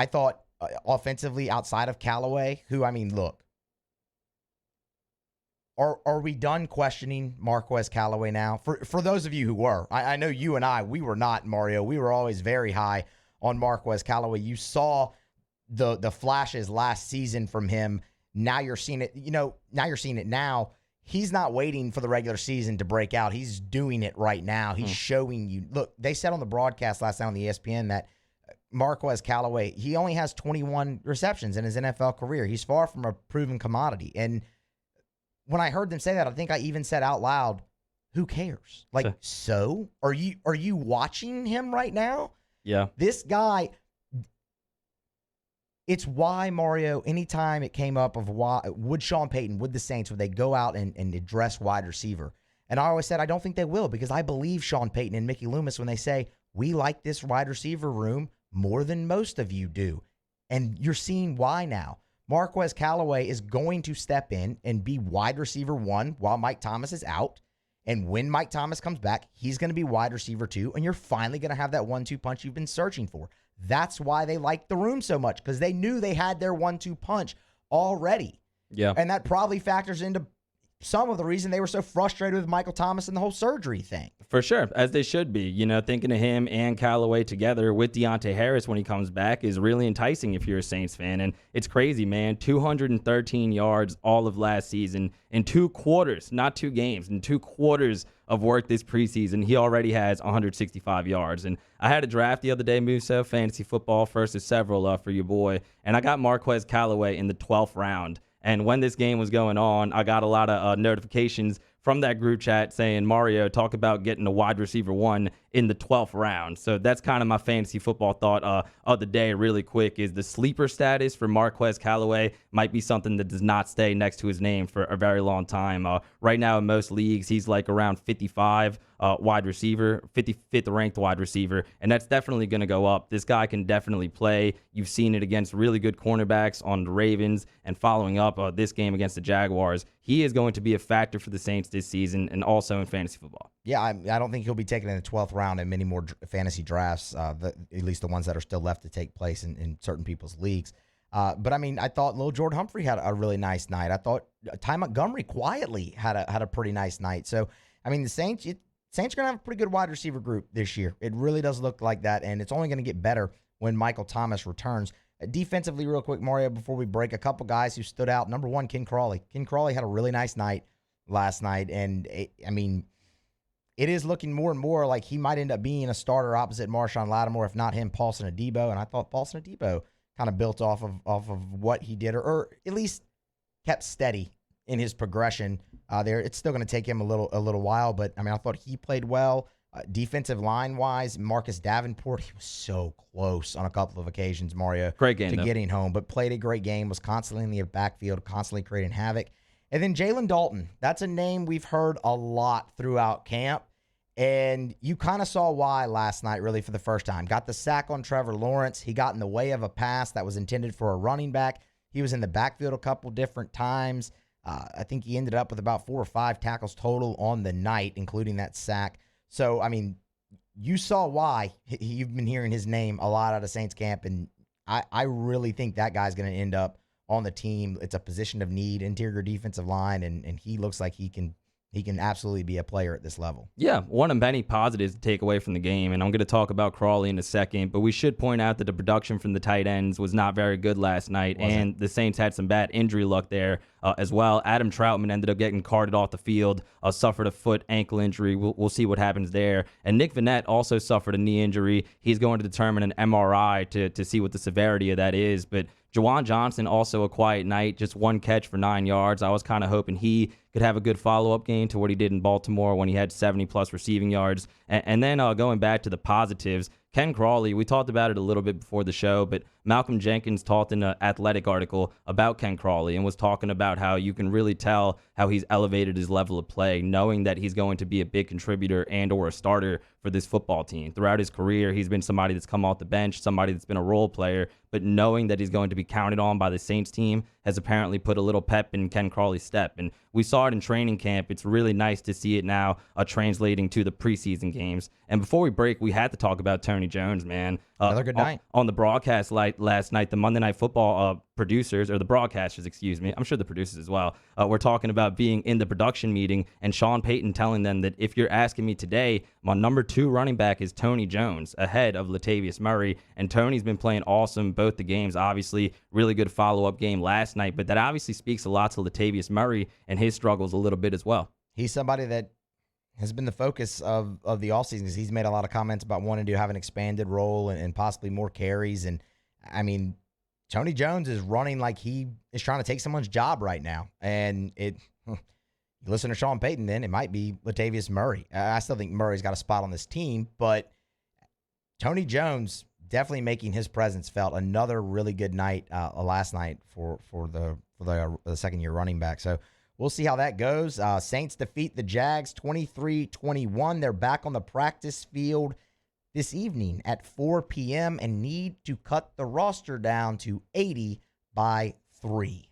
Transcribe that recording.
I thought offensively outside of Callaway, who, I mean, look, are we done questioning Marquez Callaway now? For those of you who were, I know you and we were not, Mario. We were always very high on Marquez Callaway. You saw the flashes last season from him. Now you're seeing it, now. He's not waiting for the regular season to break out. He's doing it right now. He's showing you. Look, they said on the broadcast last night on the ESPN that Marquez Callaway, he only has 21 receptions in his NFL career. He's far from a proven commodity. And when I heard them say that, I think I even said out loud, who cares? Like, so? Are you watching him right now? Yeah. This guy, it's why, Mario, anytime it came up of why, would Sean Payton, would the Saints, would they go out and address wide receiver? And I always said, I don't think they will, because I believe Sean Payton and Mickey Loomis when they say, we like this wide receiver room more than most of you do. And you're seeing why now. Marquez Callaway is going to step in and be wide receiver 1 while Mike Thomas is out. And when Mike Thomas comes back, he's going to be wide receiver 2, and you're finally going to have that 1-2 punch you've been searching for. That's why they liked the room so much, because they knew they had their 1-2 punch already. Yeah. And that probably factors into some of the reason they were so frustrated with Michael Thomas and the whole surgery thing. For sure, as they should be. Thinking of him and Callaway together with Deontay Harris when he comes back is really enticing if you're a Saints fan. And it's crazy, man. 213 yards all of last season in 2 quarters, not 2 games, in 2 quarters of work this preseason. He already has 165 yards. And I had a draft the other day, Musso, fantasy football, first of several for your boy. And I got Marquez Callaway in the 12th round. And when this game was going on, I got a lot of notifications from that group chat saying, Mario, talk about getting a wide receiver 1 in the 12th round. So that's kind of my fantasy football thought of the day really quick, is the sleeper status for Marquez Callaway might be something that does not stay next to his name for a very long time. Right now in most leagues, he's like around 55 wide receiver, 55th ranked wide receiver, and that's definitely going to go up. This guy can definitely play. You've seen it against really good cornerbacks on the Ravens, and following up this game against the Jaguars. He is going to be a factor for the Saints this season and also in fantasy football. Yeah, I don't think he'll be taken in the 12th round in many more fantasy drafts, at least the ones that are still left to take place in certain people's leagues. But, I mean, I thought Lil Jordan Humphrey had a really nice night. I thought Ty Montgomery quietly had a pretty nice night. So, I mean, the Saints are going to have a pretty good wide receiver group this year. It really does look like that, and it's only going to get better when Michael Thomas returns. Defensively, real quick, Mario, before we break, a couple guys who stood out. Number 1, Ken Crawley. Ken Crawley had a really nice night last night, and, it is looking more and more like he might end up being a starter opposite Marshawn Lattimore, if not him, Paulson Adebo. And I thought Paulson Adebo kind of built off of what he did, or at least kept steady in his progression there. It's still going to take him a little while, but I thought he played well. Defensive line wise, Marcus Davenport, he was so close on a couple of occasions, Mario, great game, to getting home, but played a great game, was constantly in the backfield, constantly creating havoc. And then Jalen Dalton, that's a name we've heard a lot throughout camp. And you kind of saw why last night, really, for the first time. Got the sack on Trevor Lawrence. He got in the way of a pass that was intended for a running back. He was in the backfield a couple different times. I think he ended up with about 4 or 5 tackles total on the night, including that sack. So, you saw why. You've been hearing his name a lot out of Saints camp, and I really think that guy's going to end up on the team. It's a position of need, interior defensive line, and he looks like he can absolutely be a player at this level. Yeah, one of many positives to take away from the game, and I'm going to talk about Crawley in a second, but we should point out that the production from the tight ends was not very good last night, and the Saints had some bad injury luck there as well. Adam Troutman ended up getting carted off the field, suffered a foot ankle injury. We'll see what happens there. And Nick Vannett also suffered a knee injury. He's going to determine an MRI to see what the severity of that is, but Juwan Johnson, also a quiet night, just 1 catch for 9 yards. I was kind of hoping he could have a good follow-up game to what he did in Baltimore when he had 70-plus receiving yards. And then going back to the positives, Ken Crawley, we talked about it a little bit before the show, but Malcolm Jenkins talked in an Athletic article about Ken Crawley and was talking about how you can really tell how he's elevated his level of play, knowing that he's going to be a big contributor and or a starter for this football team. Throughout his career, he's been somebody that's come off the bench, somebody that's been a role player, but knowing that he's going to be counted on by the Saints team has apparently put a little pep in Ken Crawley's step. And we saw it in training camp. It's really nice to see it now translating to the preseason games. And before we break, we had to talk about Tony Jones, man. Another good night. On the broadcast last night, the Monday Night Football producers, or the broadcasters, excuse me, I'm sure the producers as well, were talking about being in the production meeting, and Sean Payton telling them that if you're asking me today, my number 2 running back is Tony Jones, ahead of Latavius Murray. And Tony's been playing awesome both the games. Obviously, really good follow-up game last night, but that obviously speaks a lot to Latavius Murray and his struggles a little bit as well. He's somebody that has been the focus of the offseason because he's made a lot of comments about wanting to have an expanded role and possibly more carries. And, I mean, Tony Jones is running like he is trying to take someone's job right now. And you listen to Sean Payton, then it might be Latavius Murray. I still think Murray's got a spot on this team, but Tony Jones definitely making his presence felt. Another really good night last night for the second-year running back. So we'll see how that goes. Saints defeat the Jags 23-21. They're back on the practice field this evening at 4 p.m. and need to cut the roster down to 80 by 3.